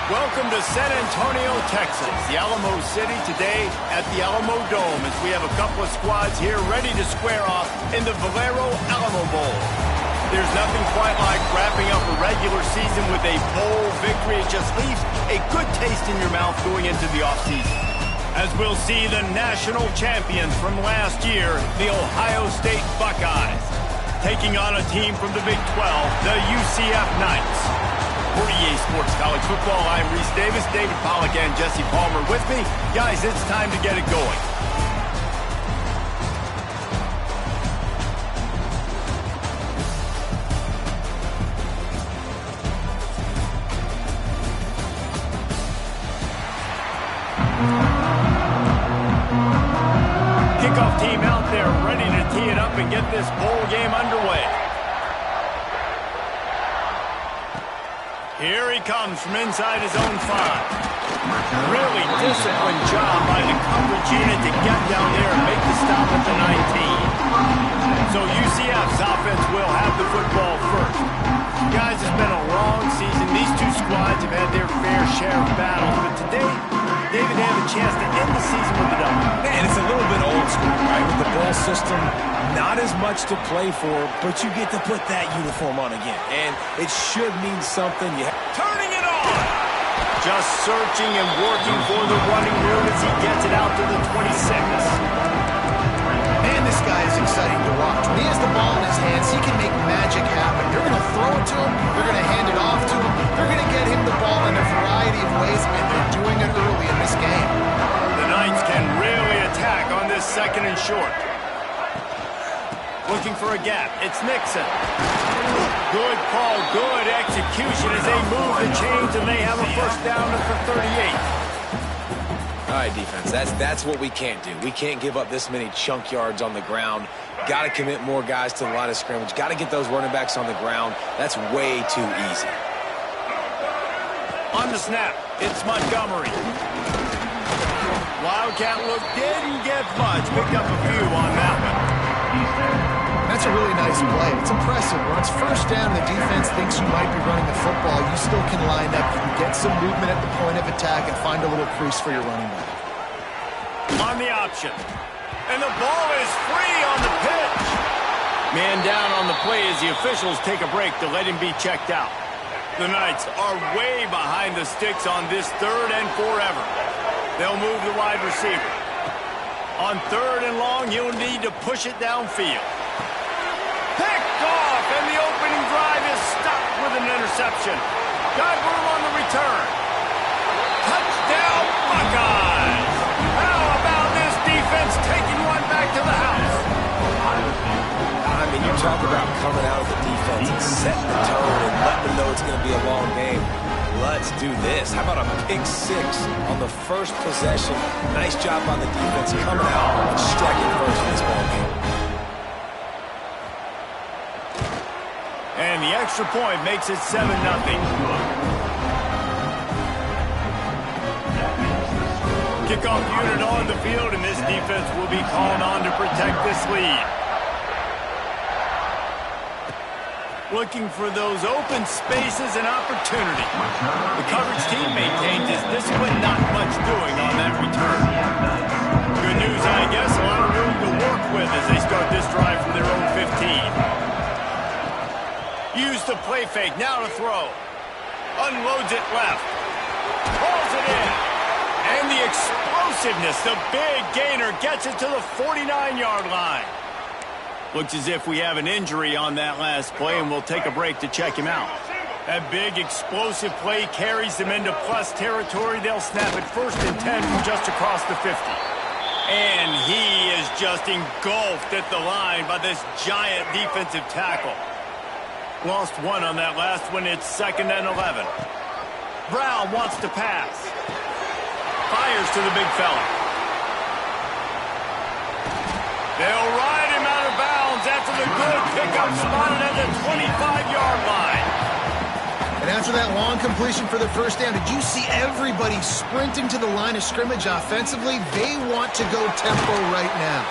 Welcome to San Antonio, Texas, the Alamo City today at the Alamo Dome as we have a couple of squads here ready to square off in the Valero Alamo Bowl. There's nothing quite like wrapping up a regular season with a bowl victory. It just leaves a good taste in your mouth going into the offseason. As we'll see the national champions from last year, the Ohio State Buckeyes, taking on a team from the Big 12, the UCF Knights. For EA Sports College Football, I'm Reese Davis, David Pollack, and Jesse Palmer with me. Guys, it's time to get it going. Kickoff team out there ready to tee it up and get this bowl game underway. Here he comes from inside his own 5. Really disciplined job by the coverage unit to get down there and make the stop at the 19. So UCF's offense will have the football first. Guys, it's been a long season. These two squads have had their fair share of battles, but today, David, they have a chance to end the season with a W. Man, it's a little bit old school, right? With the bowl system, not as much to play for, but you get to put that uniform on again. And it should mean something. Turning it on! Just searching and working for the running room as he gets it out to the 26. Man, this guy is exciting to watch. When he has the ball in his hands, he can make magic happen. They're going to throw it to him. They're going to hand it off to him. They're going to get him the ball in a variety of ways, and they're doing it early in this game. The Knights can really attack on this 2nd and short. Looking for a gap. It's Nixon. Good call, good execution as they move the chains, and they have a first down at the 38. All right, defense, that's what we can't do. We can't give up this many chunk yards on the ground. Got to commit more guys to the line of scrimmage. Got to get those running backs on the ground. That's way too easy. On the snap, it's Montgomery. Wildcat look didn't get much. Picked up a few on that one. That's a really nice play. It's impressive. When it's first down and the defense thinks you might be running the football, you still can line up. You can get some movement at the point of attack and find a little crease for your running back. On the option. And the ball is free on the pitch. Man down on the play as the officials take a break to let him be checked out. The Knights are way behind the sticks on this 3rd and forever. They'll move the wide receiver. On 3rd and long, he'll need to push it downfield. Picked off, and the opening drive is stopped with an interception. Got room on the return. Touchdown, Buckeyes! How about this defense taking one back to the house? I mean, you talk about coming out of the defense and setting the tone and letting them know it's going to be a long game. Let's do this. How about a pick 6 on the first possession? Nice job by the defense coming out and striking first in this ball game. And the extra point makes it 7-0. Kickoff unit on the field, and this defense will be called on to protect this lead. Looking for those open spaces and opportunity. The coverage team maintains his discipline, not much doing on that return. Good news, I guess, a lot of room to work with as they start this drive from their own 15. Use the play fake, now to throw. Unloads it left. Pulls it in. And the explosiveness, the big gainer gets it to the 49-yard line. Looks as if we have an injury on that last play, and we'll take a break to check him out. That big, explosive play carries them into plus territory. They'll snap it 1st and 10 from just across the 50. And he is just engulfed at the line by this giant defensive tackle. Lost one on that last one. It's 2nd and 11. Brown wants to pass. Fires to the big fella. They'll ride him out of bounds after the good pickup spotted at the 25-yard line. And after that long completion for the first down, did you see everybody sprinting to the line of scrimmage offensively? They want to go tempo right now.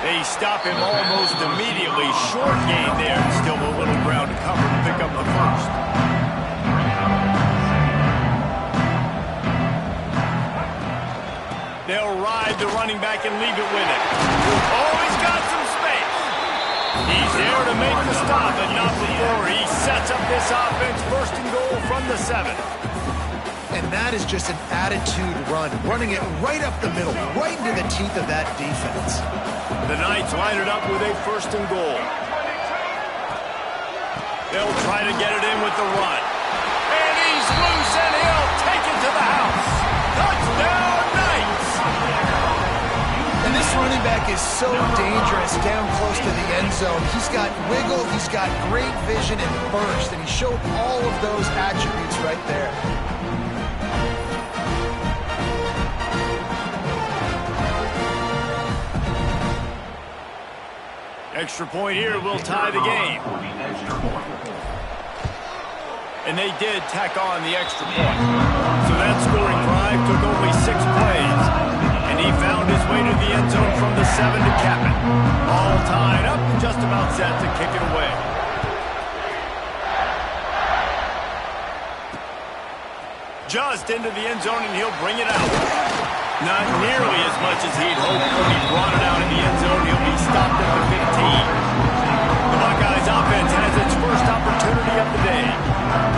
They stop him almost immediately. Short gain there. Still a little ground to cover to pick up the first. They'll ride the running back and leave it with him. Oh, he's got some space. He's there to make the stop, but not before he sets up this offense. First and goal from the 7. And that is just an attitude run, running it right up the middle, right into the teeth of that defense. The Knights line it up with a first and goal. They'll try to get it in with the run. And he's loose, and he'll take it to the house. Touchdown, Knights! And this running back is so dangerous down close to the end zone. He's got wiggle, he's got great vision and burst, and he showed all of those attributes right there. Extra point here will tie the game. And they did tack on the extra point. So that scoring drive took only 6 plays. And he found his way to the end zone from the 7 to cap it. All tied up and just about set to kick it away. Just into the end zone, and he'll bring it out. Not nearly as much as he'd hoped when he brought it out in the end zone. He'll be stopped at the 15. The Buckeyes offense has its first opportunity of the day.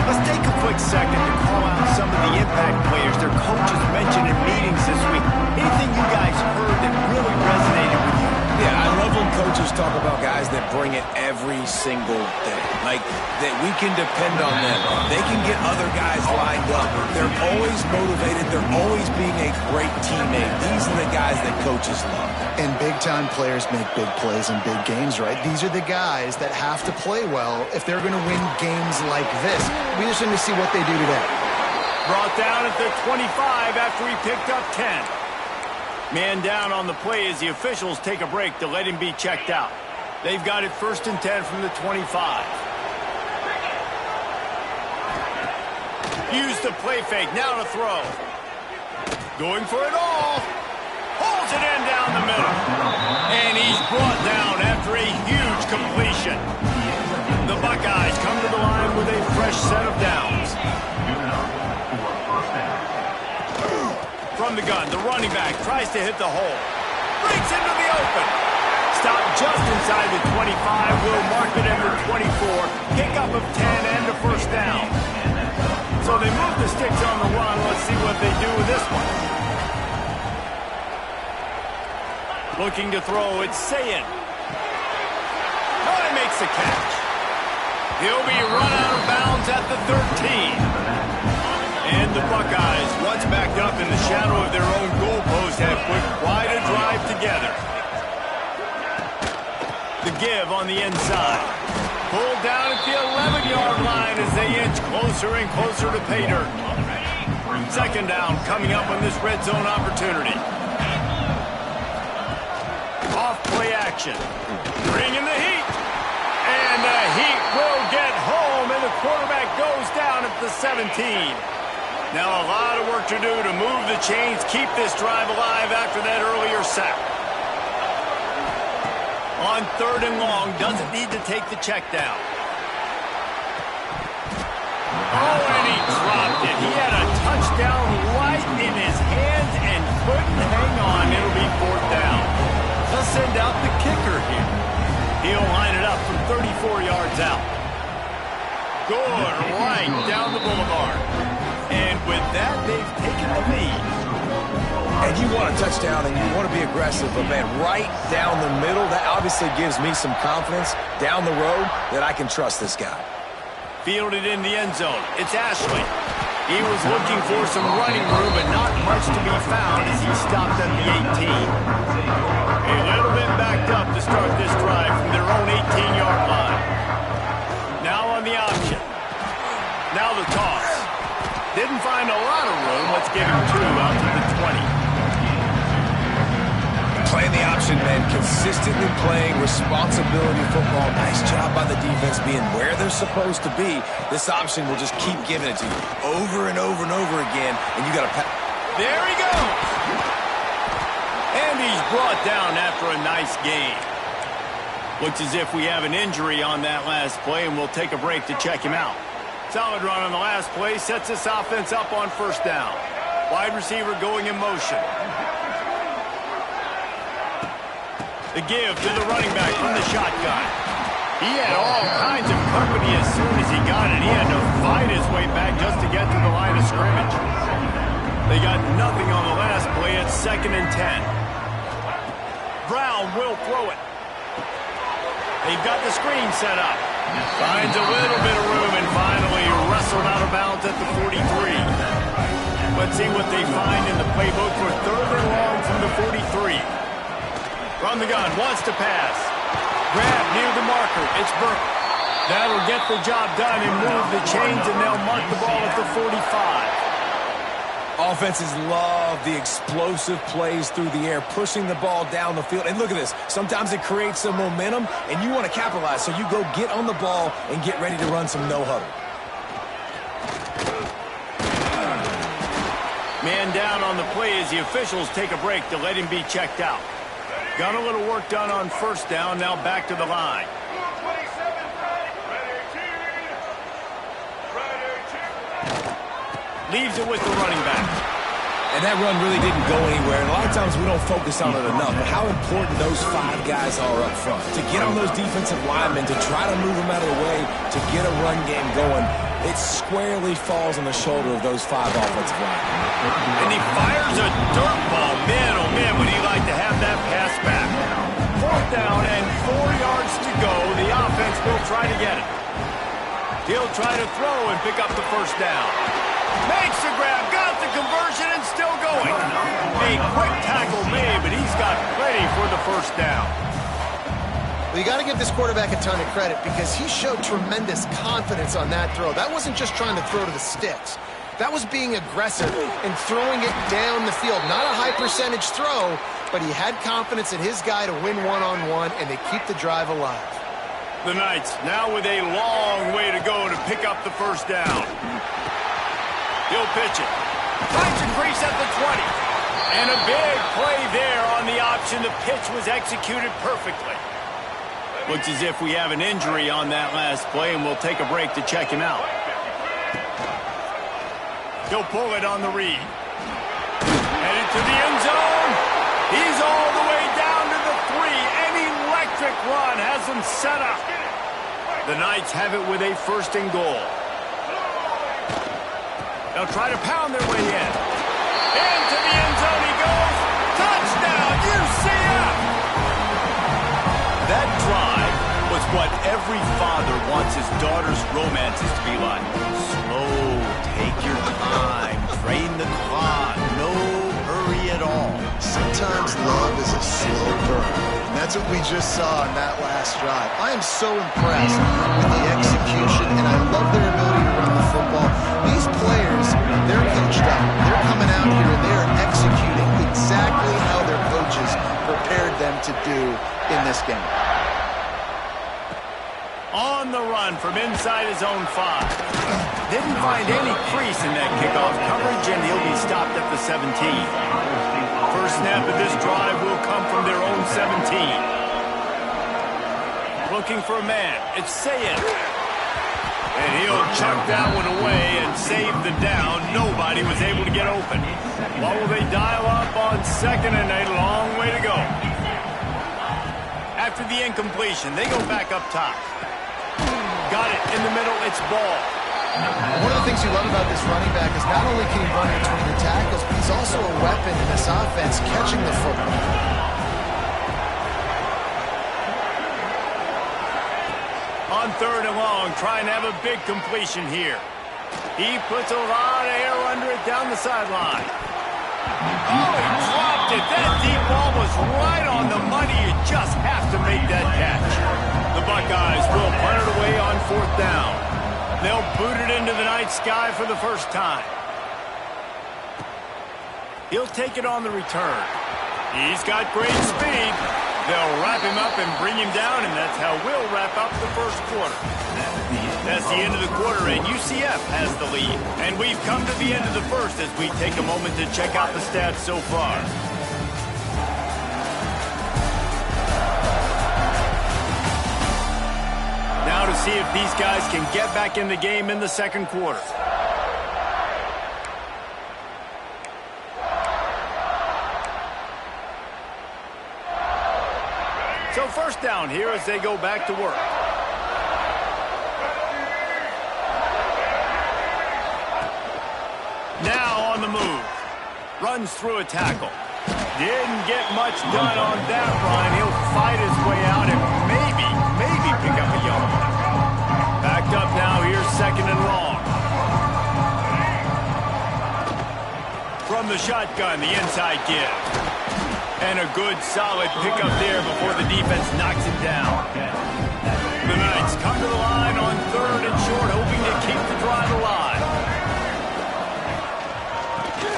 Let's take a quick second to call out some of the impact players their coaches mentioned in meetings this week. Anything you guys heard that really resonated with you? Yeah, I love when coaches talk about guys that bring it every single day. Like, that we can depend on them. They can get other guys lined up. They're always motivated. They're always being a great teammate. These are the guys that coaches love. And big-time players make big plays in big games, right? These are the guys that have to play well if they're going to win games like this. We just need to see what they do today. Brought down at the 25 after he picked up 10. Man down on the play as the officials take a break to let him be checked out. They've got it first and 10 from the 25. Use the play fake, now to throw. Going for it all. Pulls it in down the middle. And he's brought down after a huge completion. The Buckeyes come to the line with a fresh set of downs. From the gun, the running back tries to hit the hole. Breaks into the open. Stopped just inside the 25. Will mark it at the 24. Pickup of 10 and a first down. So they move the sticks on the run. Let's see what they do with this one. Looking to throw, it's Sayin. He makes the catch. He'll be run out of bounds at the 13. And the Buckeyes, once backed up in the shadow of their own goalpost, have put quite a drive together. The give on the inside. Pulled down at the 11-yard line as they inch closer and closer to pay dirt. Second down coming up on this red zone opportunity. Off play action. Bringing the heat. And the heat will get home, and the quarterback goes down at the 17. Now a lot of work to do to move the chains, keep this drive alive after that earlier sack. On third and long, doesn't need to take the check down. Oh, and he dropped it. He had a touchdown right in his hands and couldn't hang on. It'll be fourth down. They'll send out the kicker here. He'll line it up from 34 yards out. Good, right down the boulevard. And with that, they've taken the lead. And you want a touchdown and you want to be aggressive, but man, right down the middle, that obviously gives me some confidence down the road that I can trust this guy. Fielded in the end zone. It's Ashley. He was looking for some running room, but not much to be found as he stopped at the 18. A little bit backed up to start this drive from their own 18-yard line. Now on the option. Now the toss. Didn't find a lot of room. Let's give him 2 out to the 20. Playing the option, man. Consistently playing responsibility football. Nice job by the defense being where they're supposed to be. This option will just keep giving it to you over and over and over again, and you got to pass. There he goes. And he's brought down after a nice gain. Looks as if we have an injury on that last play, and we'll take a break to check him out. Solid run on the last play. Sets this offense up on first down. Wide receiver going in motion. The give to the running back from the shotgun. He had all kinds of company as soon as he got it. He had to fight his way back just to get to the line of scrimmage. They got nothing on the last play. It's 2nd and 10. Brown will throw it. They've got the screen set up. Finds a little bit of room and finally wrestled out of bounds at the 43. Let's see what they find in the playbook for 3rd and long from the 43. From the gun, wants to pass. Grab near the marker. It's Burke. That'll get the job done and move the chains, and they'll mark the ball at the 45. Offenses love the explosive plays through the air, pushing the ball down the field. And look at this. Sometimes it creates some momentum, and you want to capitalize. So you go get on the ball and get ready to run some no-huddle. Man down on the play as the officials take a break to let him be checked out. Got a little work done on 1st down, now back to the line. Leaves it with the running back. And that run really didn't go anywhere. And a lot of times we don't focus on it enough, but how important those 5 guys are up front. To get on those defensive linemen, to try to move them out of the way, to get a run game going, it squarely falls on the shoulder of those 5 offensive linemen. And he fires a dirt ball. Man, oh man, would he like to have that pass back. 4th down and 4 yards to go. The offense will try to get it. He'll try to throw and pick up the 1st down. Makes the grab, got the conversion, and still going. A quick tackle made, but he's got plenty for the 1st down. Well, you got to give this quarterback a ton of credit because he showed tremendous confidence on that throw. That wasn't just trying to throw to the sticks. That was being aggressive and throwing it down the field. Not a high percentage throw, but he had confidence in his guy to win one-on-one, and they keep the drive alive. The Knights now with a long way to go to pick up the 1st down. He'll pitch it. Finds a crease at the 20. And a big play there on the option. The pitch was executed perfectly. Looks as if we have an injury on that last play, and we'll take a break to check him out. He'll pull it on the read. Headed to the end zone. He's all the way down to the 3. An electric run has him set up. The Knights have it with a 1st and goal. They'll try to pound their way in. Into the end zone he goes. Touchdown, UCF! That drive was what every father wants his daughter's romances to be like. Slow, take your time, drain the clock, no hurry at all. Sometimes love is a slow burn, and that's what we just saw in that last drive. I am so impressed with the execution, and I love their ability to run the football. These players, they're coached up. They're coming out here, and they are executing exactly how their coaches prepared them to do in this game. On the run from inside his own 5. Didn't find any crease in that kickoff coverage, and he'll be stopped at the 17. First snap of this drive will come from their own 17. Looking for a man. It's Sayed. And he'll chuck that one away and save the down. Nobody was able to get open. What will they dial up on 2nd and a long way to go? After the incompletion, they go back up top. Got it in the middle. It's ball. One of the things you love about this running back is not only can he run between the tackles, but he's also a weapon in this offense catching the football. On 3rd and long, trying to have a big completion here. He puts a lot of air under it down the sideline. Oh, he dropped it. That deep ball was right on the money. You just have to make that catch. The Buckeyes will punt it away on 4th down. They'll boot it into the night sky for the 1st time. He'll take it on the return. He's got great speed. They'll wrap him up and bring him down, and that's how we'll wrap up the 1st quarter. That's the end of the quarter, and UCF has the lead. And we've come to the end of the 1st as we take a moment to check out the stats so far. Now to see if these guys can get back in the game in the 2nd quarter. So first down here as they go back to work. Now on the move. Runs through a tackle. Didn't get much done on that run. He'll fight his way out and maybe pick up a yard. Backed up now. Here's second and long. From the shotgun, the inside give. And a good, solid pickup there before the defense knocks him down. The Knights come to the line on third and short, hoping to keep the drive alive.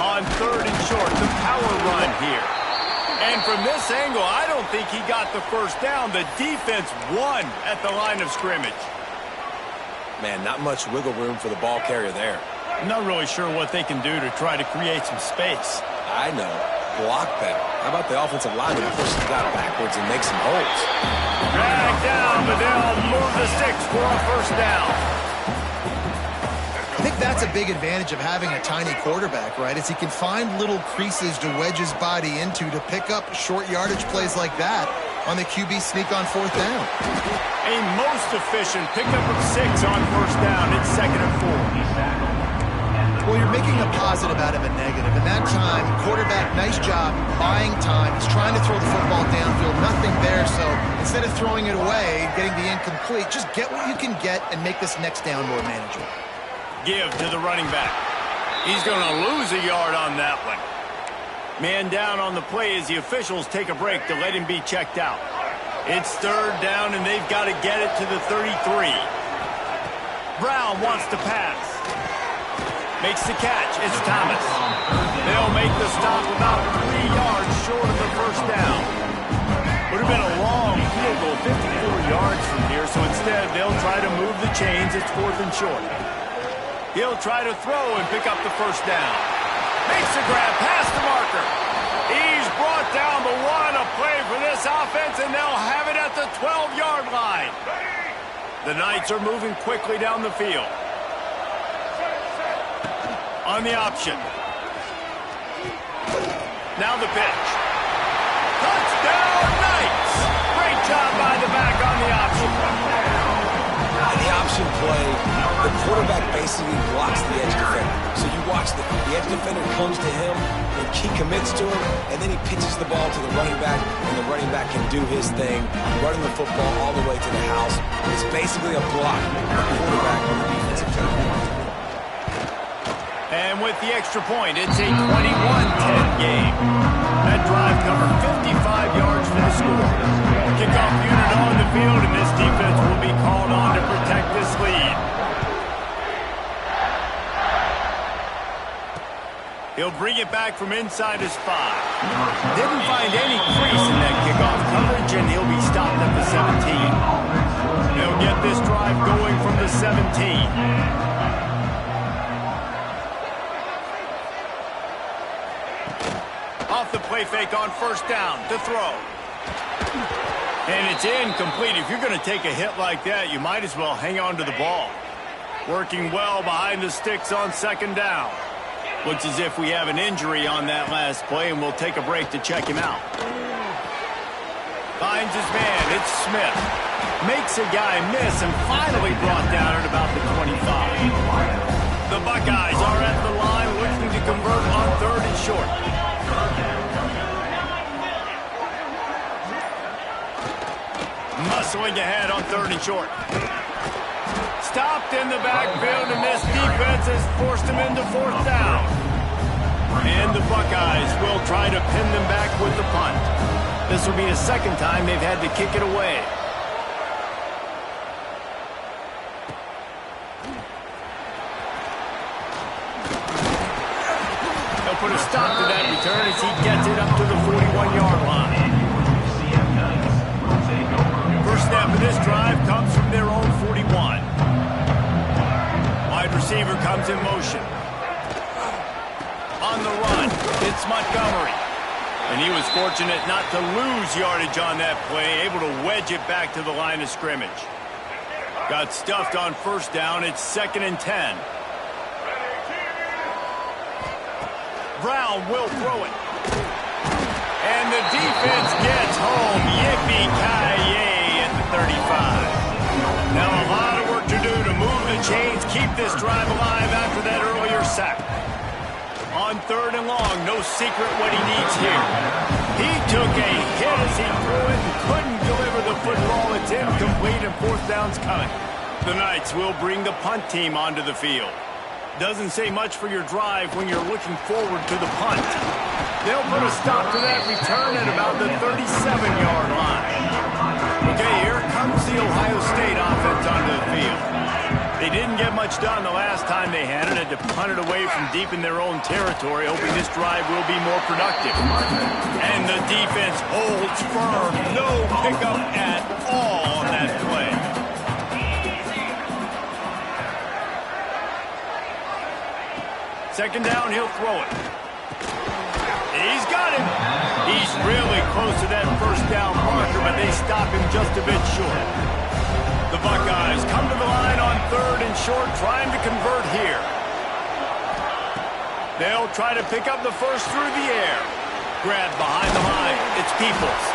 On third and short, the power run here. And from this angle, I don't think he got the first down. The defense won at the line of scrimmage. Man, not much wiggle room for the ball carrier there. I'm not really sure what they can do to try to create some space. I know. Block better. How about the offensive lineman push the guy backwards and make some holes? Drag down, but they'll move the sticks for a first down. I think that's a big advantage of having a tiny quarterback, right? Is he can find little creases to wedge his body into to pick up short yardage plays like that on the QB sneak on fourth down. A most efficient pickup of 6 on first down. It's second and 4. Well, you're making a positive out of a negative. In that time, quarterback, nice job buying time. He's trying to throw the football downfield. Nothing there, so instead of throwing it away, getting the incomplete, just get what you can get and make this next down more manageable. Give to the running back. He's going to lose a yard on that one. Man down on the play as the officials take a break to let him be checked out. It's third down, and they've got to get it to the 33. Brown wants to pass. Makes the catch. It's Thomas. They'll make the stop about 3 yards short of the first down. Would have been a long field goal, 54 yards from here, so instead they'll try to move the chains. It's fourth and short. He'll try to throw and pick up the first down. Makes the grab past the marker. He's brought down the one, a play for this offense, and they'll have it at the 12-yard line. The Knights are moving quickly down the field. On the option. Now the pitch. Touchdown, Knights! Great job by the back on the option. In the option play, the quarterback basically blocks the edge defender. So you watch the edge defender comes to him, and he commits to him, and then he pitches the ball to the running back, and the running back can do his thing, running the football all the way to the house. It's basically a block of the quarterback on the defensive side. And with the extra point, it's a 21-10 game. That drive covered 55 yards for the score. Kickoff unit on the field, and this defense will be called on to protect this lead. He'll bring it back from inside his 5. Didn't find any crease in that kickoff coverage, and he'll be stopped at the 17. They'll get this drive going from the 17. Off the play fake on first down to throw. And it's incomplete. If you're going to take a hit like that, you might as well hang on to the ball. Working well behind the sticks on second down. Looks as if we have an injury on that last play, and we'll take a break to check him out. Finds his man. It's Smith. Makes a guy miss and finally brought down at about the 25. The Buckeyes are at the line looking to convert on third and short. Muscling ahead on third and short. Stopped in the backfield, and this defense has forced him into fourth down. And the Buckeyes will try to pin them back with the punt. This will be the second time they've had to kick it away. They'll put a stop to that return as he gets it up to the 41-yard line. First snap of this drive comes from their own 41. Wide receiver comes in motion. On the run, it's Montgomery. And he was fortunate not to lose yardage on that play, able to wedge it back to the line of scrimmage. Got stuffed on first down. It's second and 10. Brown will throw it. And the defense gets home. Yippee-ki-yay. this drive alive after that earlier sack. On 3rd and long, no secret what he needs here. He took a hit as he threw it and couldn't deliver the football. It's incomplete and 4th down's coming. The Knights will bring the punt team onto the field. Doesn't say much for your drive when you're looking forward to the punt. They'll put a stop to that return at about the 37-yard line. Okay, here comes the Ohio State offense onto the field. They didn't get much done the last time they had it. Had to punt it away from deep in their own territory, hoping this drive will be more productive. And the defense holds firm. No pickup at all on that play. Second down, he'll throw it. He's got it. He's really close to that first down marker, but they stop him just a bit short. The Buckeyes come to the line on 3rd and short, trying to convert here. They'll try to pick up the first through the air. Grab behind the line. It's Peoples.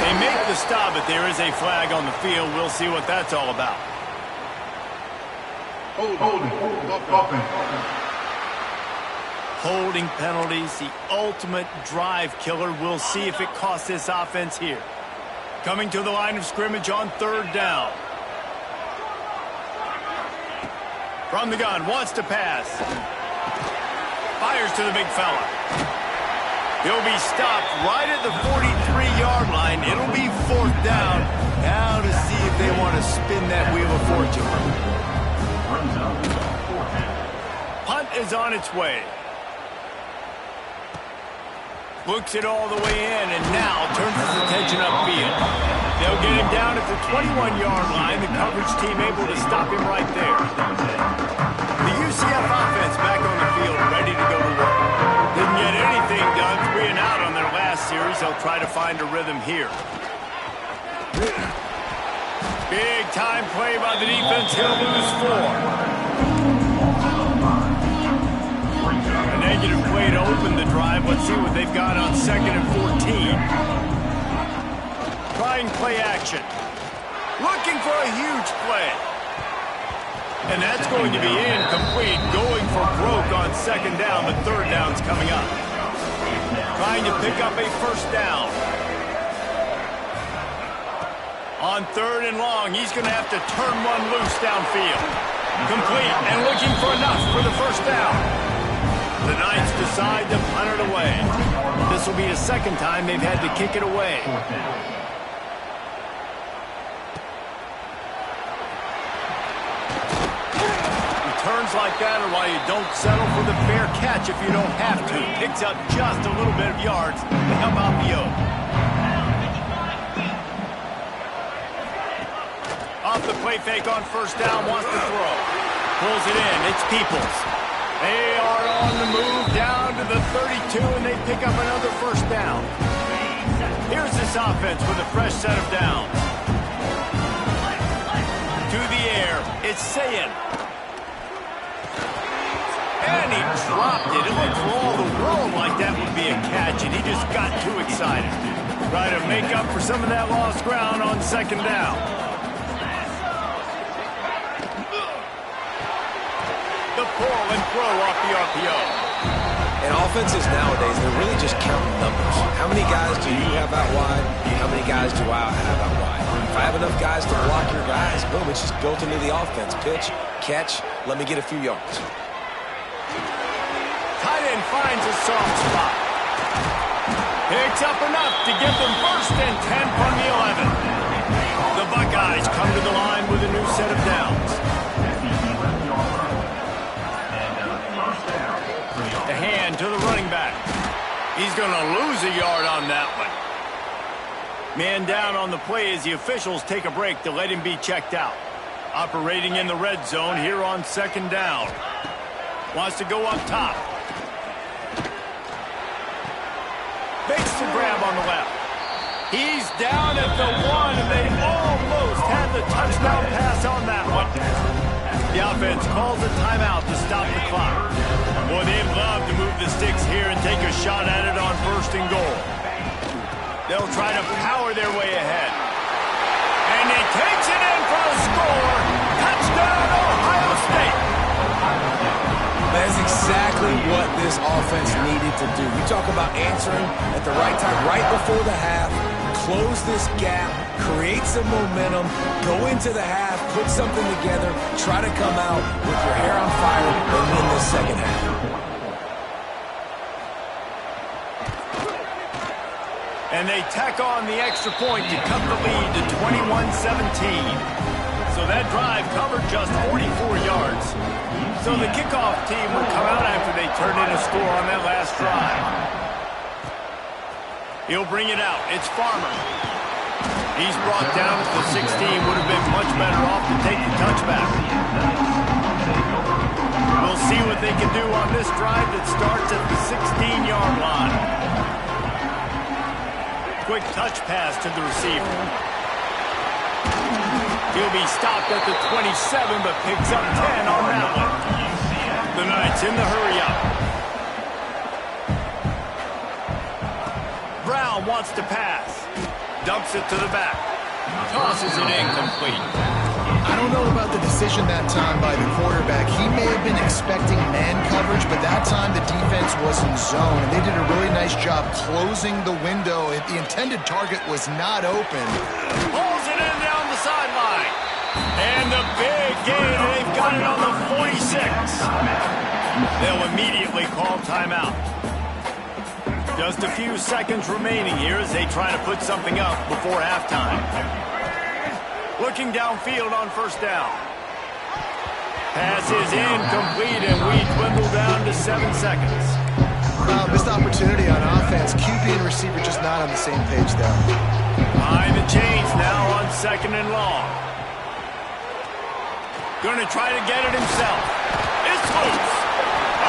They make the stop, but there is a flag on the field. We'll see what that's all about. Holding penalties, the ultimate drive killer. We'll see if it costs this offense here. Coming to the line of scrimmage on 3rd down. From the gun, wants to pass. Fires to the big fella. He'll be stopped right at the 43-yard line. It'll be 4th down. Now to see if they want to spin that wheel of fortune. Punt is on its way. Looks it all the way in, and now turns his attention upfield. They'll get him down at the 21-yard line. The coverage team able to stop him right there. The UCF offense back on the field, ready to go to work. Didn't get anything done, 3 and out on their last series. They'll try to find a rhythm here. Big time play by the defense. He'll lose 4. Negative play to open the drive. Let's see what they've got on 2nd and 14. Trying play action. Looking for a huge play. And that's going to be incomplete. Going for broke on 2nd down, but 3rd down's coming up. Trying to pick up a 1st down. On 3rd and long, he's going to have to turn one loose downfield. Complete and looking for enough for the 1st down. The Knights decide to punt it away. This will be the 2nd time they've had to kick it away. Returns like that are why you don't settle for the fair catch if you don't have to. Picks up just a little bit of yards to help out the O. Off the play fake on 1st down, wants to throw. Pulls it in. It's Peoples. They are on the move down to the 32, and they pick up another 1st down. Here's this offense with a fresh set of downs. To the air, it's Sayin. And he dropped it. It looked for all the world like that would be a catch, and he just got too excited. Try to make up for some of that lost ground on 2nd down. The pull and throw off the RPO. And offenses nowadays, they're really just counting numbers. How many guys do you have out wide? How many guys do I have out wide? If I have enough guys to block your guys, boom, it's just built into the offense. Pitch, catch, let me get a few yards. Tight end finds a soft spot. Picks up enough to give them 1st and 10 from the 11. The Buckeyes come to the line with a new set of downs. The hand to the running back. He's going to lose a yard on that one. Man down on the play as the officials take a break to let him be checked out. Operating in the red zone here on 2nd down. Wants to go up top. Makes the grab on the left. He's down at the 1, and they almost had the touchdown pass on that one. The offense calls a timeout to stop the clock. Boy, they'd love to move the sticks here and take a shot at it on 1st and goal. They'll try to power their way ahead. And he takes it in for a score. Touchdown, Ohio State. That's exactly what this offense needed to do. You talk about answering at the right time, right before the half, close this gap, create some momentum, go into the half, put something together, try to come out with your hair on fire and win this second half. And they tack on the extra point to cut the lead to 21-17. So that drive covered just 44 yards. So the kickoff team will come out after they turn in a score on that last drive. He'll bring it out. It's Farmer. He's brought down at the 16. Would have been much better off to take the touchback. We'll see what they can do on this drive that starts at the 16-yard line. Quick touch pass to the receiver. He'll be stopped at the 27, but picks up 10 on that one. The Knights in the hurry-up. Brown wants to pass. Dumps it to the back. Tosses it incomplete. I don't know about the decision that time by the quarterback. He may have been expecting man coverage, but that time the defense was in zone, and they did a really nice job closing the window. The intended target was not open. Pulls it in down the sideline. And the big gain, they've got it on the 46. They'll immediately call timeout. Just a few seconds remaining here as they try to put something up before halftime. Looking downfield on first down. Pass is incomplete, and we dwindle down to 7 seconds. Missed opportunity on offense. QB and receiver just not on the same page there. Behind the chains now on 2nd and long. Going to try to get it himself. It's loose.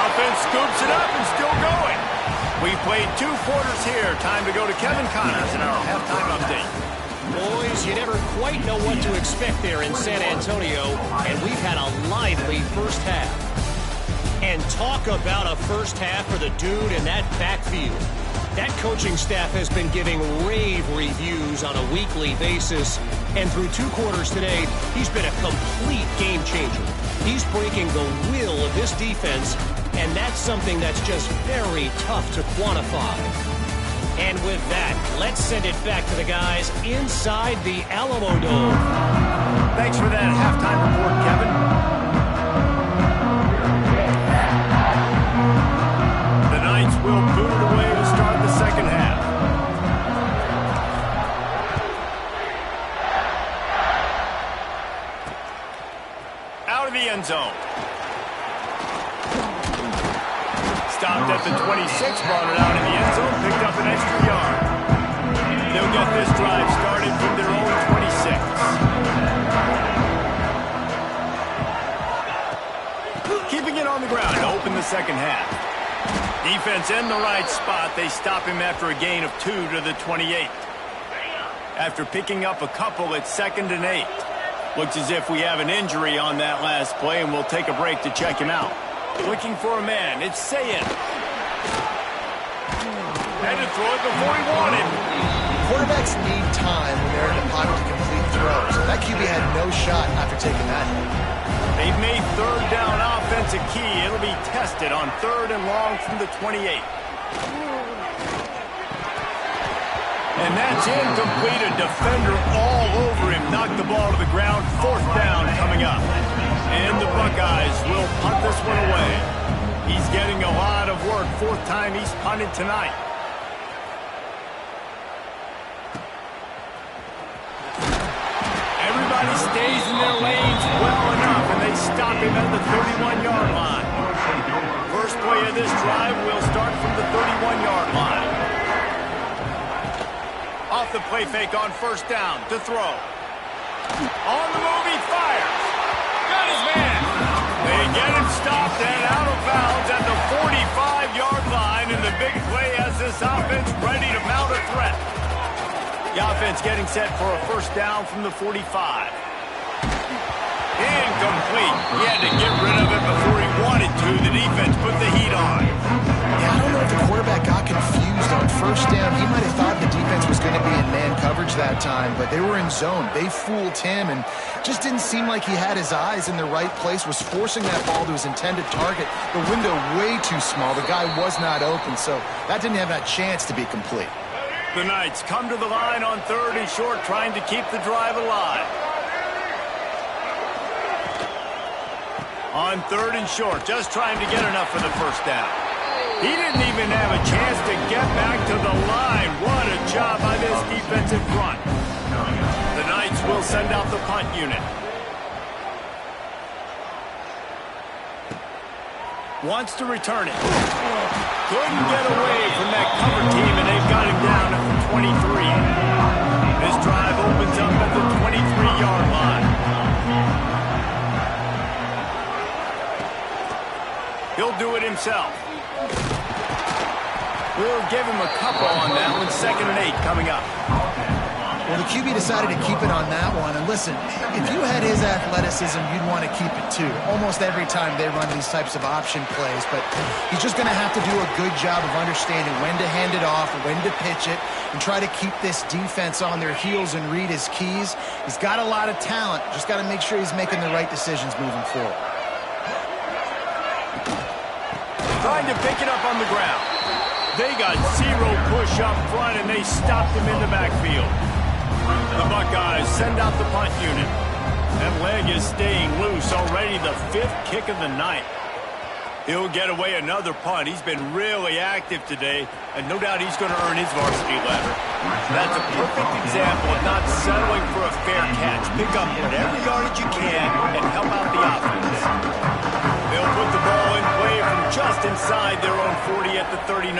Offense scoops it up and still going. We've played 2 quarters here. Time to go to Kevin Connors in our halftime update. Boys, you never quite know what to expect there in San Antonio, and we've had a lively first half. And talk about a first half for the dude in that backfield. That coaching staff has been giving rave reviews on a weekly basis, and through 2 quarters today, he's been a complete game changer. He's breaking the will of this defense, and that's something that's just very tough to quantify. And with that, let's send it back to the guys inside the Alamo Dome. Thanks for that halftime report, Kevin. The Knights will boot it away to start the second half. Out of the end zone. Stopped at the 26, brought it out in the end zone, picked up an extra yard. They'll get this drive started from their own 26. Keeping it on the ground to open the second half. Defense in the right spot. They stop him after a gain of 2 to the 28. After picking up a couple, it's 2nd and 8. Looks as if we have an injury on that last play, and we'll take a break to check him out. Looking for a man. It's Sayin. Had to throw it before he wanted. Quarterbacks need time when they're in the pocket to complete throws. That QB had no shot after taking that hit. They've made 3rd down offense a key. It'll be tested on 3rd and long from the 28. And that's incomplete. A defender all over him. Knocked the ball to the ground. 4th down coming up. And the Buckeyes will punt this one away. He's getting a lot of work. 4th time he's punted tonight. Everybody stays in their lanes well enough, and they stop him at the 31-yard line. First play of this drive will start from the 31-yard line. Off the play fake on first down to throw. On the move, he fires. Got his man. They get him stopped and out of bounds at the 45-yard line, and the big play has this offense ready to mount a threat. The offense getting set for a first down from the 45. Incomplete. He had to get rid of it before he wanted to. The defense put the heat on. Yeah, I don't know if the quarterback got confused on first down. He might have thought the defense was going to be in man coverage that time, but they were in zone. They fooled him and just didn't seem like he had his eyes in the right place, was forcing that ball to his intended target. The window way too small. The guy was not open, so that didn't have that chance to be complete. The Knights come to the line on 3rd and short, trying to keep the drive alive. On 3rd and short, just trying to get enough for the first down. He didn't even have a chance to get back to the line. What a job by this defensive front. The Knights will send out the punt unit. Wants to return it. Couldn't get away from that cover team, and they've got him down at the 23. This drive opens up at the 23-yard line. He'll do it himself. We'll give him a couple on that one. 2nd and 8 coming up. Well, the QB decided to keep it on that one. And listen, if you had his athleticism, you'd want to keep it too. Almost every time they run these types of option plays. But he's just going to have to do a good job of understanding when to hand it off, when to pitch it, and try to keep this defense on their heels and read his keys. He's got a lot of talent. Just got to make sure he's making the right decisions moving forward. Trying to pick it up on the ground. They got 0 push up front, and they stopped him in the backfield. The Buckeyes send out the punt unit. That leg is staying loose already, the 5th kick of the night. He'll get away another punt. He's been really active today, and no doubt he's going to earn his varsity letter. That's a perfect example of not settling for a fair catch. Pick up whatever yardage you can and help out the offense. They'll put the ball in play from just inside their own 40 at the 39.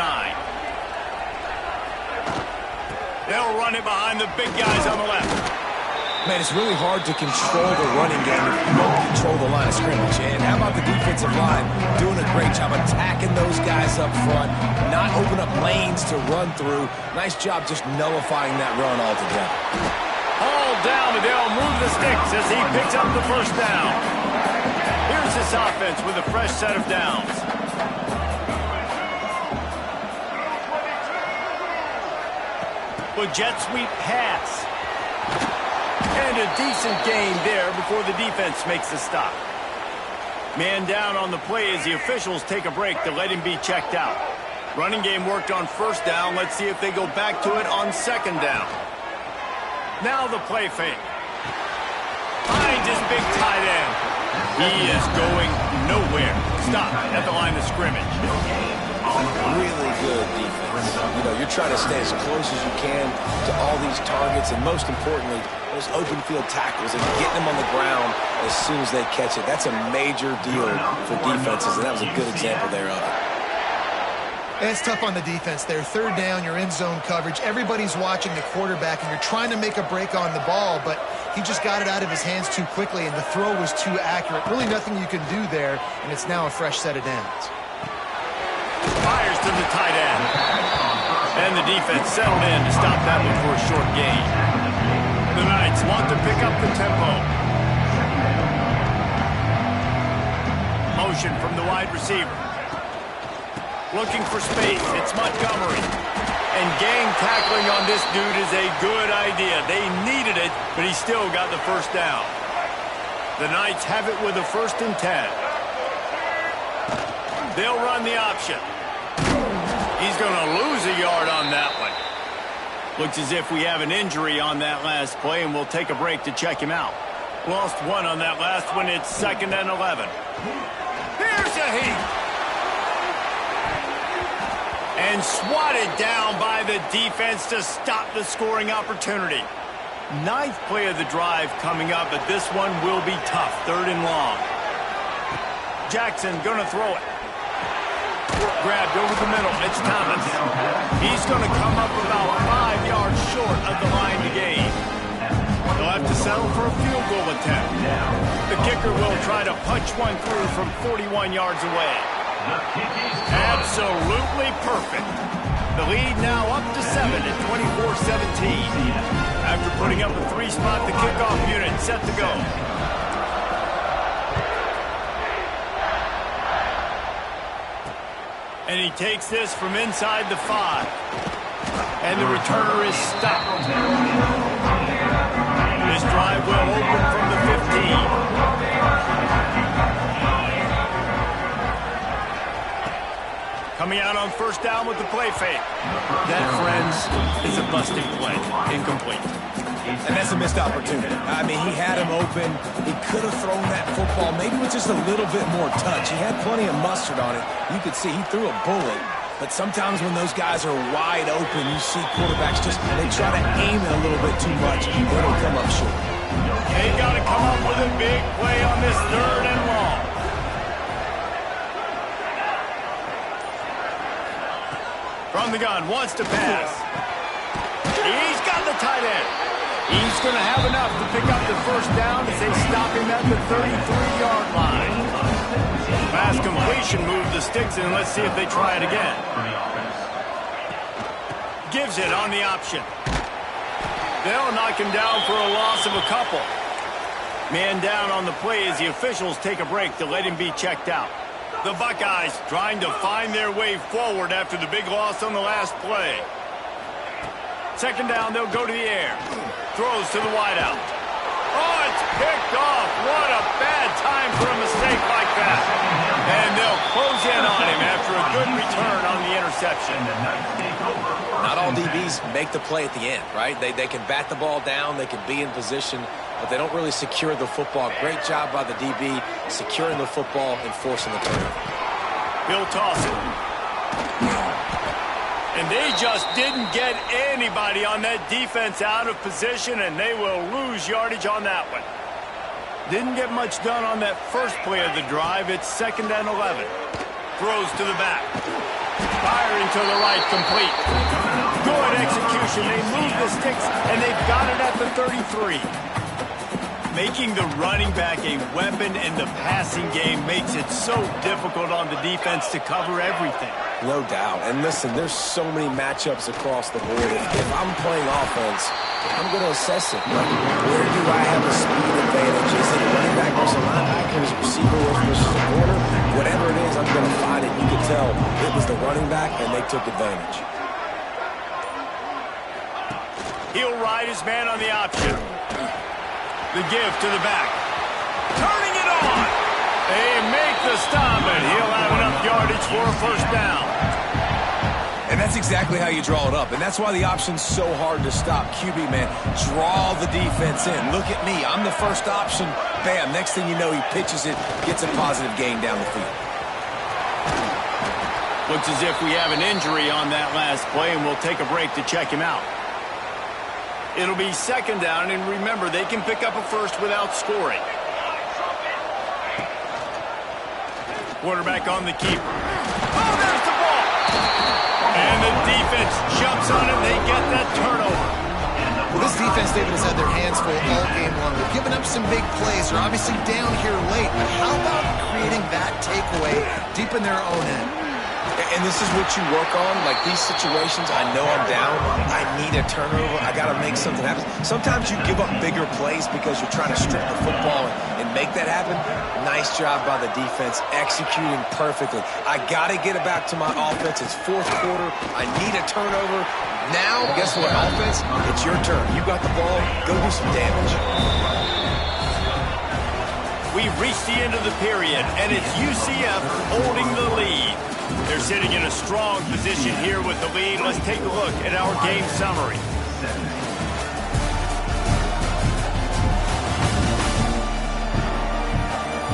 They'll run it behind the big guys on the left. Man, it's really hard to control the running game if you don't control the line of scrimmage. And how about the defensive line doing a great job attacking those guys up front, not open up lanes to run through. Nice job just nullifying that run altogether. All down, but they'll move the sticks as he picks up the first down. Here's this offense with a fresh set of downs. A jet sweep pass. And a decent gain there before the defense makes the stop. Man down on the play as the officials take a break to let him be checked out. Running game worked on 1st down. Let's see if they go back to it on 2nd down. Now the play fake. Finds his big tight end. He is going nowhere. Stop at the line of scrimmage. Really good defense. You know, you're trying to stay as close as you can to all these targets, and most importantly, those open field tackles and getting them on the ground as soon as they catch it. That's a major deal for defenses, and that was a good example there of it. It's tough on the defense there. 3rd down, you're in zone coverage. Everybody's watching the quarterback, and you're trying to make a break on the ball, but he just got it out of his hands too quickly, and the throw was too accurate. Really nothing you can do there, and it's now a fresh set of downs. Fires to the tight end. And the defense settled in to stop that one for a short gain. The Knights want to pick up the tempo. Motion from the wide receiver. Looking for space. It's Montgomery. And gang tackling on this dude is a good idea. They needed it, but he still got the first down. The Knights have it with a 1st and 10. They'll run the option. He's going to lose a yard on that one. Looks as if we have an injury on that last play, and we'll take a break to check him out. Lost 1 on that last one. It's 2nd and 11. Here's a heat. And swatted down by the defense to stop the scoring opportunity. 9th play of the drive coming up, but this one will be tough. 3rd and long. Jackson going to throw it. Grabbed over the middle. It's Thomas. He's going to come up about 5 yards short of the line to gain. They'll have to settle for a field goal attempt. The kicker will try to punch one through from 41 yards away. Absolutely perfect. The lead now up to 7 at 24-17. After putting up a 3-spot, the kickoff unit set to go. And he takes this from inside the 5. And the returner is stopped. Coming out on first down with the play fake. That, friends, is a busting play. Incomplete. And that's a missed opportunity. I mean, he had him open. He could have thrown that football maybe with just a little bit more touch. He had plenty of mustard on it. You could see he threw a bullet. But sometimes when those guys are wide open, you see quarterbacks they try to aim it a little bit too much. It'll come up short. They got to come up with a big play on this 3rd and long. From the gun, wants to pass. He's got the tight end. He's going to have enough to pick up the first down as they stop him at the 33-yard line. Pass completion, move the sticks in. Let's see if they try it again. Gives it on the option. They'll knock him down for a loss of a couple. Man down on the play as the officials take a break to let him be checked out. The Buckeyes trying to find their way forward after the big loss on the last play. 2nd down, they'll go to the air. Throws to the wideout. Oh, it's picked off. What a bad time for a mistake like that. And they'll close in on him after a good return on the interception. Not all DBs make the play at the end, right? They can bat the ball down, they can be in position, but they don't really secure the football. Great job by the DB securing the football and forcing the turnover. He'll toss it. And they just didn't get anybody on that defense out of position, and they will lose yardage on that one. Didn't get much done on that first play of the drive. It's 2nd and 11. Throws to the back. Firing to the right, complete. Good execution. They move the sticks, and they've got it at the 33. Making the running back a weapon in the passing game makes it so difficult on the defense to cover everything. No doubt. And listen, there's so many matchups across the board. If I'm playing offense, I'm going to assess it. Like, where do I have a speed advantage? Is it running back versus linebacker? Is it receiver versus a corner? Whatever it is, I'm going to find it. You can tell it was the running back, and they took advantage. He'll ride his man on the option. The give to the back. Turning it on. They make the stop, and he'll have enough yardage for a first down. And that's exactly how you draw it up. And that's why the option's so hard to stop. QB, man, draw the defense in. Look at me. I'm the first option. Bam. Next thing you know, he pitches it, gets a positive gain down the field. Looks as if we have an injury on that last play, and we'll take a break to check him out. It'll be 2nd down, and remember, they can pick up a first without scoring. Quarterback on the keeper. Oh, there's the ball! And the defense jumps on it. They get that turnover. Well, this defense, David, has had their hands full all game long. They're giving up some big plays. They're obviously down here late, but how about creating that takeaway deep in their own end? And this is what you work on. Like these situations, I know I'm down. I need a turnover. I got to make something happen. Sometimes you give up bigger plays because you're trying to strip the football and make that happen. Nice job by the defense, executing perfectly. I got to get it back to my offense. It's 4th quarter. I need a turnover. Now, guess what, offense? It's your turn. You got the ball. Go do some damage. We've reached the end of the period, and it's UCF holding the lead. They're sitting in a strong position here with the lead. Let's take a look at our game summary.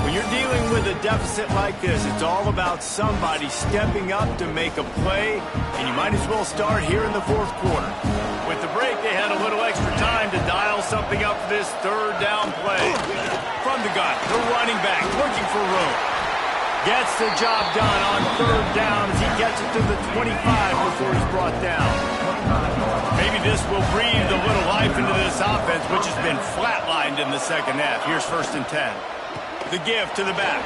When you're dealing with a deficit like this, it's all about somebody stepping up to make a play, and you might as well start here in the 4th quarter. With the break, they had a little extra time to dial something up for this 3rd down play. From the gun, the running back looking for room. Gets the job done on 3rd down as he gets it to the 25 before he's brought down. Maybe this will breathe a little life into this offense, which has been flatlined in the 2nd half. Here's 1st and 10. The give to the back.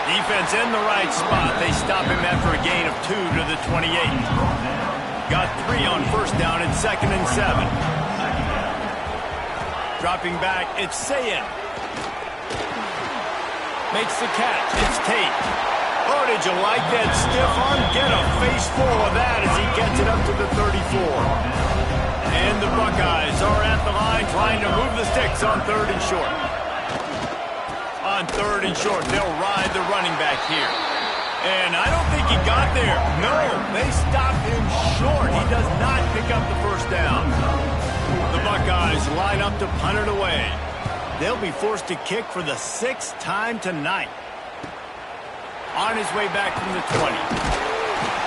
Defense in the right spot. They stop him after a gain of 2 to the 28. Got 3 on 1st down and 2nd and 7. Dropping back, it's Sayin. Makes the catch. It's Tate. Oh, did you like that stiff arm? Get a face full of that as he gets it up to the 34. And the Buckeyes are at the line trying to move the sticks on 3rd and short. On 3rd and short, they'll ride the running back here. And I don't think he got there. No, they stopped him short. He does not pick up the first down. The Buckeyes line up to punt it away. They'll be forced to kick for the 6th time tonight. On his way back from the 20.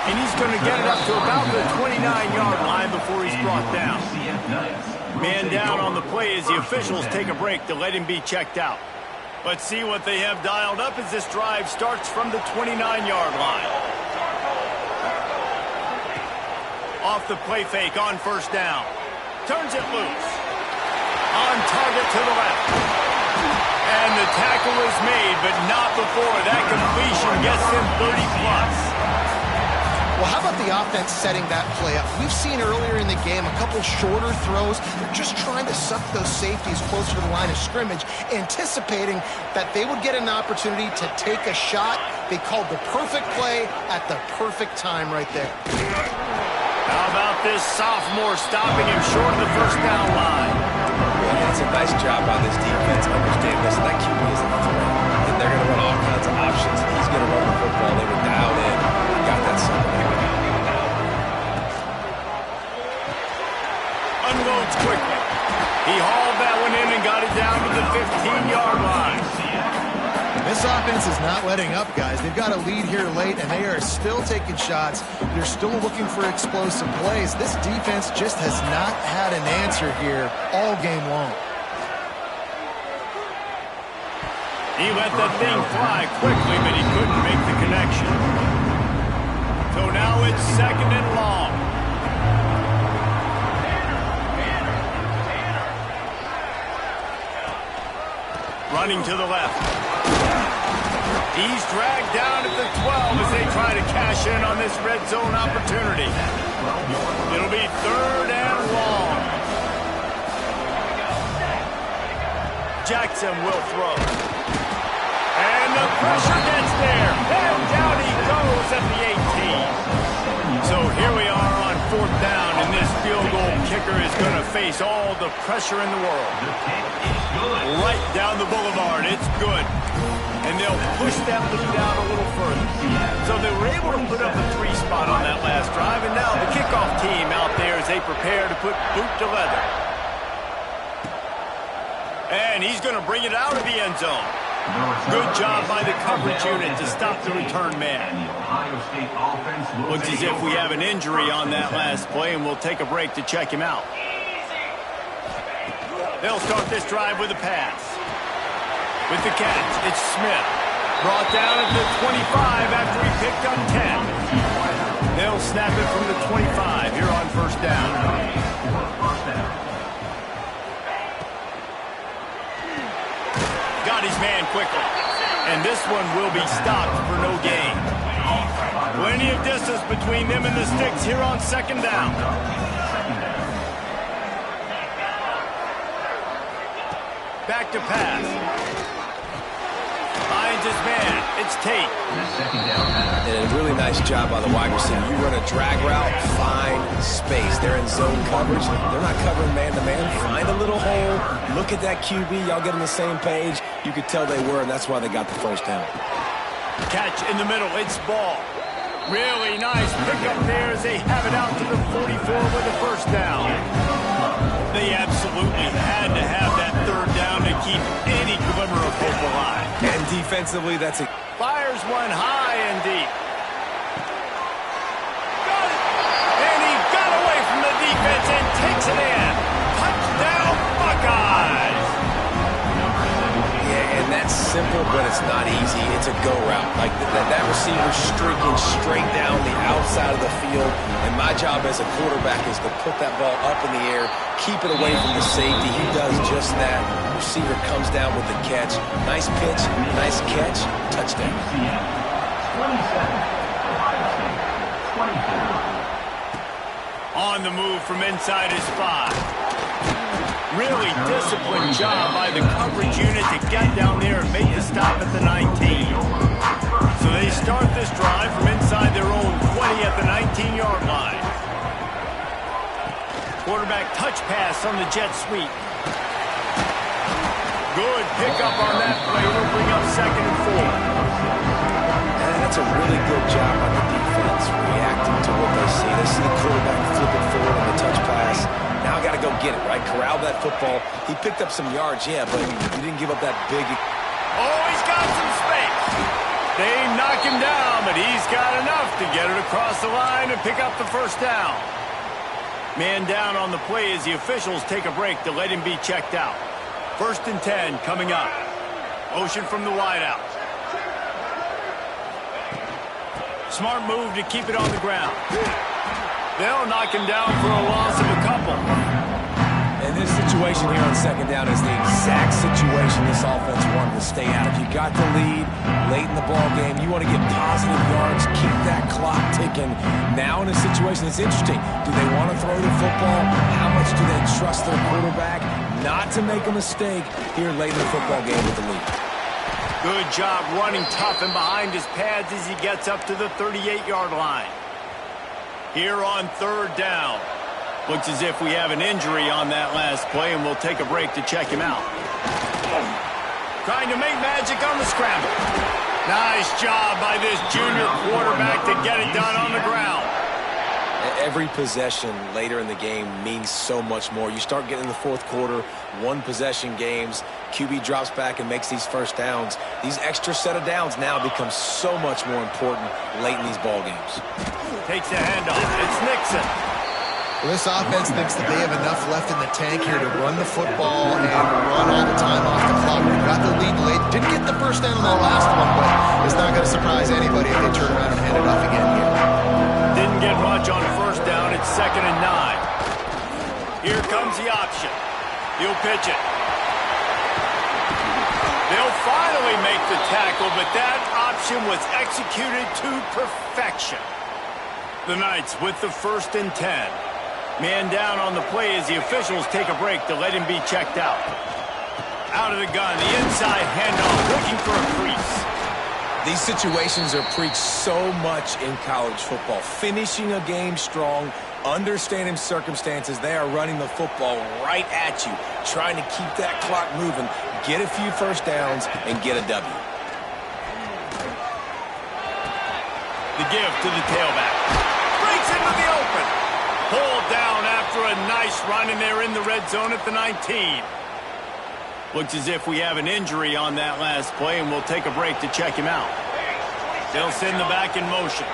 And he's going to get it up to about the 29-yard line before he's brought down. Man down on the play as the officials take a break to let him be checked out. Let's see what they have dialed up as this drive starts from the 29-yard line. Off the play fake on first down. Turns it loose. On target to the left. And the tackle is made, but not before that completion gets him 30+. Well, how about the offense setting that play up? We've seen earlier in the game a couple shorter throws. They're just trying to suck those safeties closer to the line of scrimmage, anticipating that they would get an opportunity to take a shot. They called the perfect play at the perfect time right there. How about this sophomore stopping him short of the first down line? And it's a nice job by this defense understanding this. That QB is a threat. And they're going to run all kinds of options. He's going to run the football. They were dialed in. Got that something. Unloads quickly. He hauled that one in and got it down to the 15-yard line. This offense is not letting up, guys. They've got a lead here late, and they are still taking shots. They're still looking for explosive plays. This defense just has not had an answer here all game long. He let that thing fly quickly, but he couldn't make the connection. So now it's 2nd and long. Running to the left. He's dragged down at the 12 as they try to cash in on this red zone opportunity. It'll be 3rd and long. Jackson will throw. And the pressure gets there. And down he goes at the 18. So here we are on 4th down, and this field goal kicker is going to face all the pressure in the world. Right down the boulevard. It's good. And they'll push that lead out a little further. So they were able to put up a 3 spot on that last drive, and now the kickoff team out there as they prepare to put boot to leather. And he's going to bring it out of the end zone. Good job by the coverage unit to stop the return man. Looks as if we have an injury on that last play, and we'll take a break to check him out. They'll start this drive with a pass. With the catch, it's Smith. Brought down at the 25 after he picked up 10. They'll snap it from the 25 here on first down. Got his man quickly. And this one will be stopped for no gain. Plenty of distance between them and the sticks here on 2nd down. Back to pass. Finds his man. It's Tate. And a really nice job by the wide receiver. You run a drag route, find space. They're in zone coverage. They're not covering man-to-man. Find a little hole. Look at that QB. Y'all get on the same page. You could tell they were, and that's why they got the first down. Catch in the middle. It's Ball. Really nice pickup there as they have it out to the 44 with the first down. They absolutely had to have that 3rd down to keep any glimmer of hope alive. And defensively, that's a... Fires one high and deep. Got it! And he got away from the defense and takes it in. Touchdown, Buckeyes! Yeah, and that's simple, but it's not easy. It's a go route. Like that receiver streaking straight down the outside of the field. And my job as a quarterback is to put that ball up in the air, keep it away from the safety. He does just that. Receiver comes down with the catch. Nice pitch, nice catch, touchdown. On the move from inside his 5. Really disciplined job by the coverage unit to get down there and make the stop at the 19. So they start this drive from inside their own 20 at the 19-yard line. Quarterback touch pass on the jet sweep. Good pickup on that play. Will bring up 2nd and 4. And that's a really good job on the defense, reacting to what they see. They see the quarterback flip it forward on the touch pass. Now I got to go get it, right? Corral that football. He picked up some yards, yeah, but he didn't give up that big. Oh, he's got some space. They knock him down, but he's got enough to get it across the line and pick up the 1st down. Man down on the play as the officials take a break to let him be checked out. 1st and 10 coming up. Motion from the wideout. Smart move to keep it on the ground. They'll knock him down for a loss of a couple. And this situation here on 2nd down is the exact situation this offense wanted to stay out. If you got the lead late in the ball game, you want to get positive yards, keep that clock ticking. Now in a situation that's interesting, do they want to throw the football? How much do they trust their quarterback not to make a mistake here late in the football game with the lead? Good job running tough and behind his pads as he gets up to the 38-yard line. Here on 3rd down. Looks as if we have an injury on that last play, and we'll take a break to check him out. Trying to make magic on the scramble. Nice job by this junior quarterback to get it done on the ground. Every possession later in the game means so much more. You start getting in the 4th quarter, 1-possession games, QB drops back and makes these 1st downs. These extra set of downs now become so much more important late in these ball games. Takes the handoff. It's Nixon. Well, this offense thinks that they have enough left in the tank here to run the football and run all the time off the clock. We've got the lead late. Didn't get the 1st down on that last one, but it's not going to surprise anybody if they turn around and hand it off again here. Didn't get much on 1st down. It's 2nd and 9. Here comes the option. He'll pitch it. They'll finally make the tackle, but that option was executed to perfection. The Knights with the 1st and 10. Man down on the play as the officials take a break to let him be checked out. Out of the gun, the inside handoff, looking for a crease. These situations are preached so much in college football. Finishing a game strong, understanding circumstances. They are running the football right at you, trying to keep that clock moving, get a few 1st downs, and get a W. The give to the tailback. Breaks into the open. Pulled down after a nice run, and they're in the red zone at the 19. Looks as if we have an injury on that last play, and we'll take a break to check him out. They'll send the back in motion.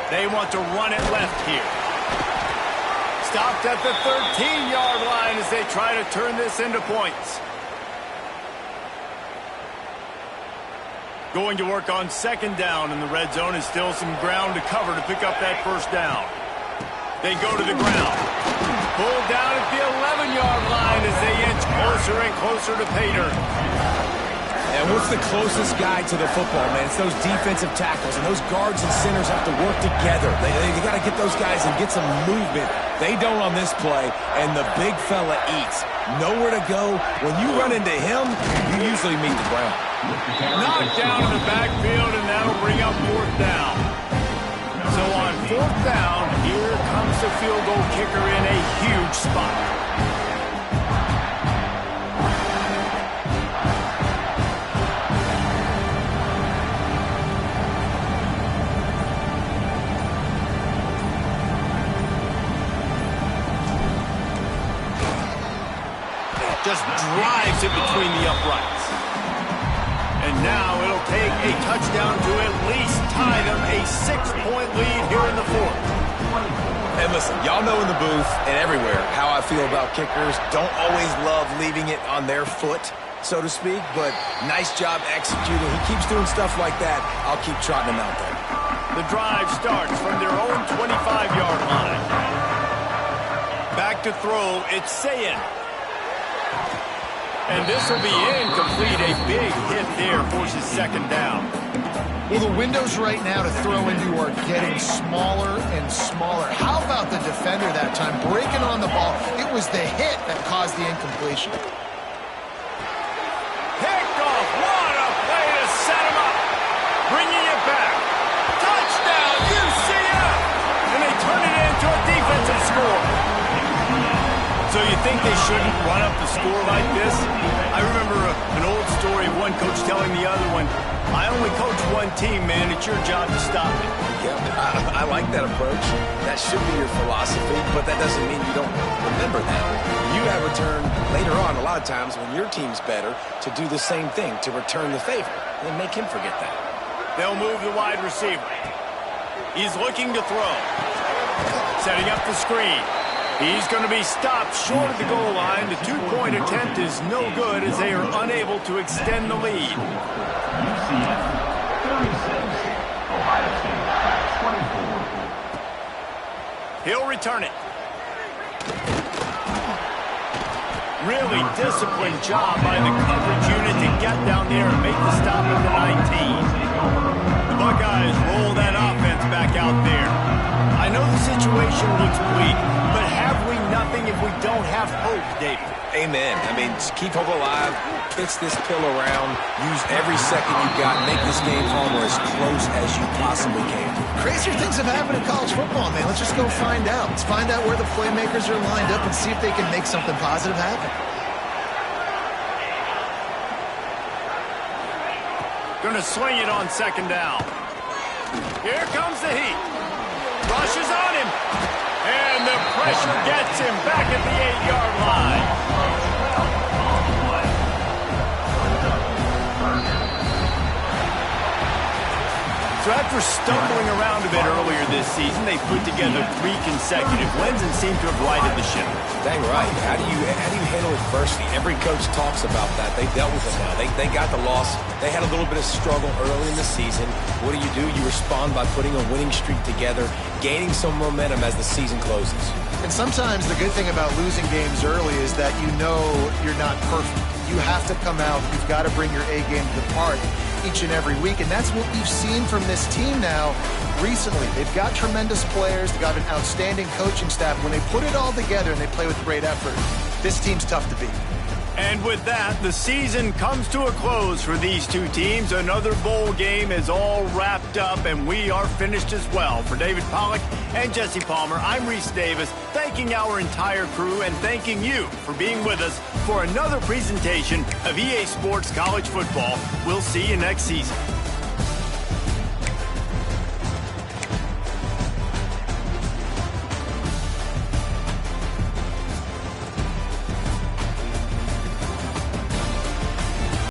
They want to run it left here. Stopped at the 13-yard line as they try to turn this into points. Going to work on 2nd down in the red zone, and still some ground to cover to pick up that 1st down. They go to the ground. Pulled down at the 11-yard line as they inch closer and closer to pay dirt. And what's the closest guy to the football, man? It's those defensive tackles, and those guards and centers have to work together. They got to get those guys and get some movement. They don't on this play, and the big fella eats. Nowhere to go. When you run into him, you usually meet the ground. Knocked down in the backfield, and that'll bring up 4th down. So on 4th down, here comes the field goal kicker in a huge spot. Just drives it between the uprights. And now it'll take a touchdown to at least tie them a 6-point lead here in the 4th. And listen, y'all know in the booth and everywhere how I feel about kickers. Don't always love leaving it on their foot, so to speak, but nice job executing. He keeps doing stuff like that. I'll keep trotting him out there. The drive starts from their own 25-yard line. Back to throw, it's Sayin. And this will be incomplete. A big hit there forces 2nd down. Well, the windows right now to throw into are getting smaller and smaller. How about the defender that time breaking on the ball? It was the hit that caused the incompletion. Picked off. What a play to set him up. Bringing it back. Touchdown, UCF. And they turn it into a defensive score. So you think they shouldn't run up the score like this? I remember an old story of one coach telling the other one, I only coach one team, man. It's your job to stop it. Yeah, I like that approach. That should be your philosophy, but that doesn't mean you don't remember that. You have a turn later on a lot of times when your team's better to do the same thing, to return the favor, and make him forget that. They'll move the wide receiver. He's looking to throw. Setting up the screen. He's going to be stopped short of the goal line. The two-point attempt is no good as they are unable to extend the lead. UCF 36, Ohio State 24. He'll return it. Really disciplined job by the coverage unit to get down there and make the stop at the 19. The Buckeyes roll that offense back out there. I know the situation looks bleak, but have we nothing if we don't have hope, David? Amen. I mean, just keep hope alive, pitch this pill around, use every second you got, make this game home or as close as you possibly can. Crazier things have happened in college football, man. Let's just go find out. Let's find out where the playmakers are lined up and see if they can make something positive happen. Gonna swing it on second down. Here comes the heat. Rushes on him. And the pressure gets him back at the 8-yard line. So after stumbling around a bit earlier this season, they put together 3 consecutive wins and seem to have righted the ship. Dang right. How do you handle adversity? Every coach talks about that. They dealt with it now. They got the loss. They had a little bit of struggle early in the season. What do? You respond by putting a winning streak together, gaining some momentum as the season closes. And sometimes the good thing about losing games early is that you know you're not perfect. You have to come out. You've got to bring your A game to the party each and every week, and that's what we've seen from this team now recently. They've got tremendous players. They've got an outstanding coaching staff. When they put it all together and they play with great effort, this team's tough to beat. And with that, the season comes to a close for these two teams. Another bowl game is all wrapped up, and we are finished as well. For David Pollack and Jesse Palmer, I'm Reese Davis, thanking our entire crew and thanking you for being with us for another presentation of EA Sports College Football. We'll see you next season.